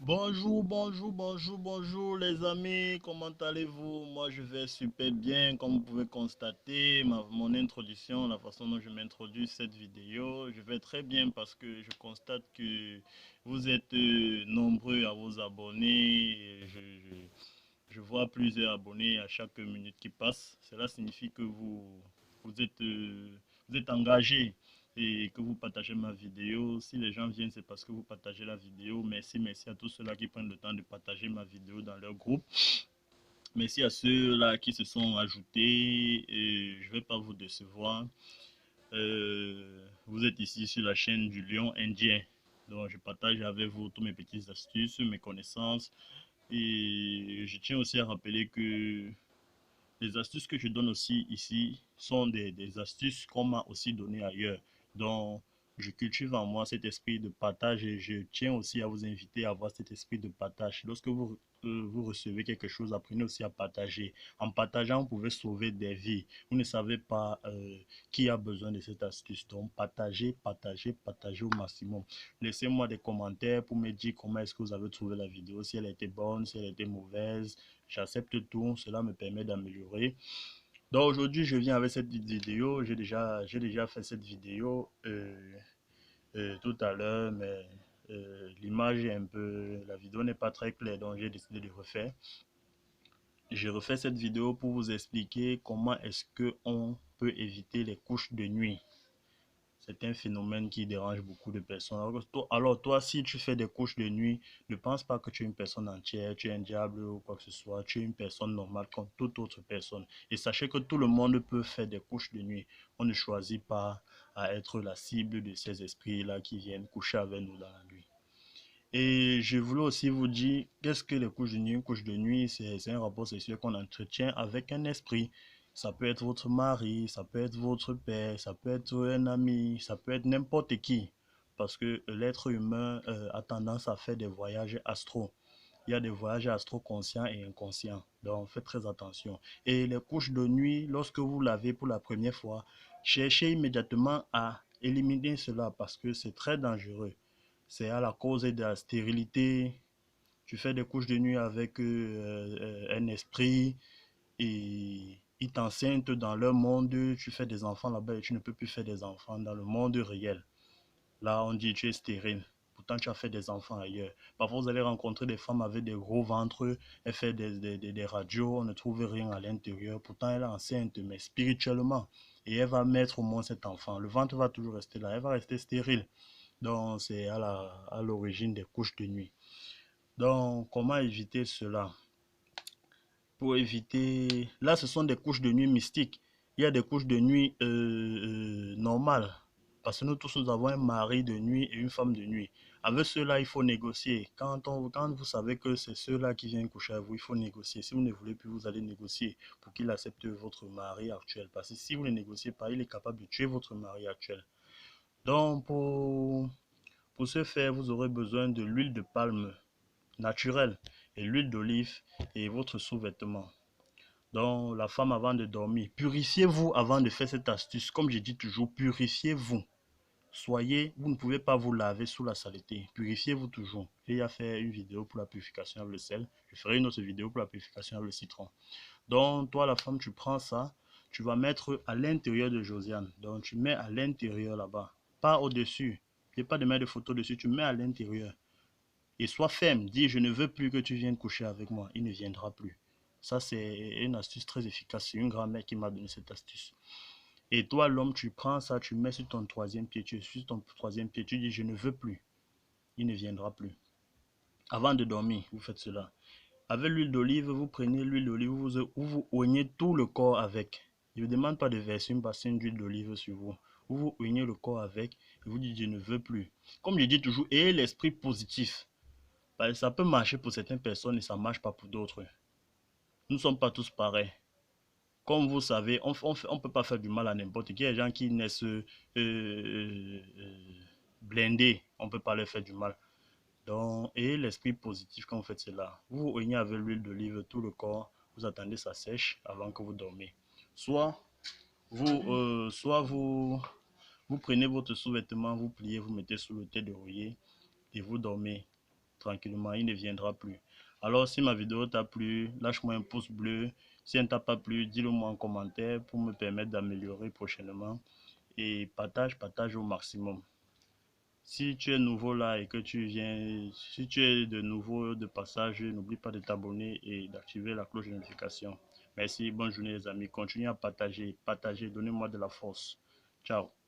Bonjour les amis, comment allez-vous? Moi je vais super bien, comme vous pouvez constater, mon introduction, la façon dont je m'introduis cette vidéo, je vais très bien parce que je constate que vous êtes nombreux à vous abonner, et je vois plusieurs abonnés à chaque minute qui passe. Cela signifie que vous êtes, vous êtes engagés et que vous partagez ma vidéo. Si les gens viennent, c'est parce que vous partagez la vidéo. Merci à tous ceux-là qui prennent le temps de partager ma vidéo dans leur groupe. Merci à ceux-là qui se sont ajoutés. Et je ne vais pas vous décevoir. Vous êtes ici sur la chaîne du Lion Indien. Donc, je partage avec vous tous mes petites astuces, mes connaissances. Et je tiens aussi à rappeler que les astuces que je donne aussi ici sont des astuces qu'on m'a aussi données ailleurs. Donc, je cultive en moi cet esprit de partage et je tiens aussi à vous inviter à avoir cet esprit de partage. Lorsque vous recevez quelque chose, apprenez aussi à partager. En partageant, vous pouvez sauver des vies. Vous ne savez pas qui a besoin de cette astuce. Donc, partagez au maximum. Laissez-moi des commentaires pour me dire comment est-ce que vous avez trouvé la vidéo, si elle était bonne, si elle était mauvaise. J'accepte tout, cela me permet d'améliorer. Donc aujourd'hui, je viens avec cette vidéo. J'ai déjà fait cette vidéo tout à l'heure, mais l'image est un peu, la vidéo n'est pas très claire, donc j'ai décidé de refaire. Je refais cette vidéo pour vous expliquer comment est-ce que on peut éviter les couches de nuit. C'est un phénomène qui dérange beaucoup de personnes. Alors toi, si tu fais des couches de nuit, ne pense pas que tu es une personne entière, tu es un diable ou quoi que ce soit. Tu es une personne normale comme toute autre personne. Et sachez que tout le monde peut faire des couches de nuit. On ne choisit pas à être la cible de ces esprits-là qui viennent coucher avec nous dans la nuit. Et je voulais aussi vous dire, qu'est-ce que les couches de nuit? Une couche de nuit, c'est un rapport sexuel qu'on entretient avec un esprit. Ça peut être votre mari, ça peut être votre père, ça peut être un ami, ça peut être n'importe qui. Parce que l'être humain a tendance à faire des voyages astro. Il y a des voyages astro conscients et inconscients. Donc faites très attention. Et les couches de nuit, lorsque vous l'avez pour la première fois, cherchez immédiatement à éliminer cela parce que c'est très dangereux. C'est à la cause de la stérilité. Tu fais des couches de nuit avec un esprit et ils t'enceintent dans leur monde. Tu fais des enfants là-bas et tu ne peux plus faire des enfants dans le monde réel. Là, on dit tu es stérile. Pourtant, tu as fait des enfants ailleurs. Parfois, vous allez rencontrer des femmes avec des gros ventres. Elle fait des radios. On ne trouve rien à l'intérieur. Pourtant, elle est enceinte, mais spirituellement. Et elle va mettre au monde cet enfant. Le ventre va toujours rester là. Elle va rester stérile. Donc, c'est à l'origine des couches de nuit. Donc, comment éviter cela? Pour éviter... Là, ce sont des couches de nuit mystiques. Il y a des couches de nuit normales. Parce que nous tous, nous avons un mari de nuit et une femme de nuit. Avec ceux-là, il faut négocier. Quand vous savez que c'est ceux-là qui viennent coucher avec vous, il faut négocier. Si vous ne voulez plus, vous allez négocier pour qu'il accepte votre mari actuel. Parce que si vous ne négociez pas, il est capable de tuer votre mari actuel. Donc, pour ce faire, vous aurez besoin de l'huile de palme naturelle et l'huile d'olive et votre sous-vêtement. Donc, la femme avant de dormir, purifiez-vous avant de faire cette astuce. Comme je dis toujours, purifiez-vous. Vous ne pouvez pas vous laver sous la saleté. Purifiez-vous toujours. J'ai déjà fait une vidéo pour la purification avec le sel. Je ferai une autre vidéo pour la purification avec le citron. Donc, toi, la femme, tu prends ça, tu vas mettre à l'intérieur de Josiane. Donc, tu mets à l'intérieur là-bas, pas au-dessus. Il n'y a pas de mettre de photo dessus, tu mets à l'intérieur. Et sois ferme, dis je ne veux plus que tu viennes coucher avec moi, il ne viendra plus. Ça, c'est une astuce très efficace. C'est une grand-mère qui m'a donné cette astuce. Et toi, l'homme, tu prends ça, tu mets sur ton troisième pied, tu es sur ton troisième pied, tu dis je ne veux plus, il ne viendra plus. Avant de dormir, vous faites cela. Avec l'huile d'olive, vous prenez l'huile d'olive, vous oignez tout le corps avec. Je ne vous demande pas de verser une bassine d'huile d'olive sur vous. Vous oignez le corps avec et vous dites je ne veux plus. Comme je dis toujours, ayez l'esprit positif. Ça peut marcher pour certaines personnes et ça ne marche pas pour d'autres. Nous ne sommes pas tous pareils. Comme vous savez, on ne peut pas faire du mal à n'importe qui. Il y a des gens qui naissent blindés. On ne peut pas leur faire du mal. Donc, ayez l'esprit positif quand vous faites cela. Vous oignez avec l'huile d'olive tout le corps. Vous attendez ça sèche avant que vous dormez. Soit vous prenez votre sous-vêtement, vous pliez, vous mettez sous le thé de rouillé et vous dormez tranquillement, il ne viendra plus. Alors, si ma vidéo t'a plu, lâche-moi un pouce bleu. Si elle ne t'a pas plu, dis-le moi en commentaire pour me permettre d'améliorer prochainement. Et partage au maximum. Si tu es nouveau là et que tu viens, si tu es de nouveau de passage, n'oublie pas de t'abonner et d'activer la cloche de notification. Merci, bonne journée les amis. Continuez à partager, donnez-moi de la force. Ciao.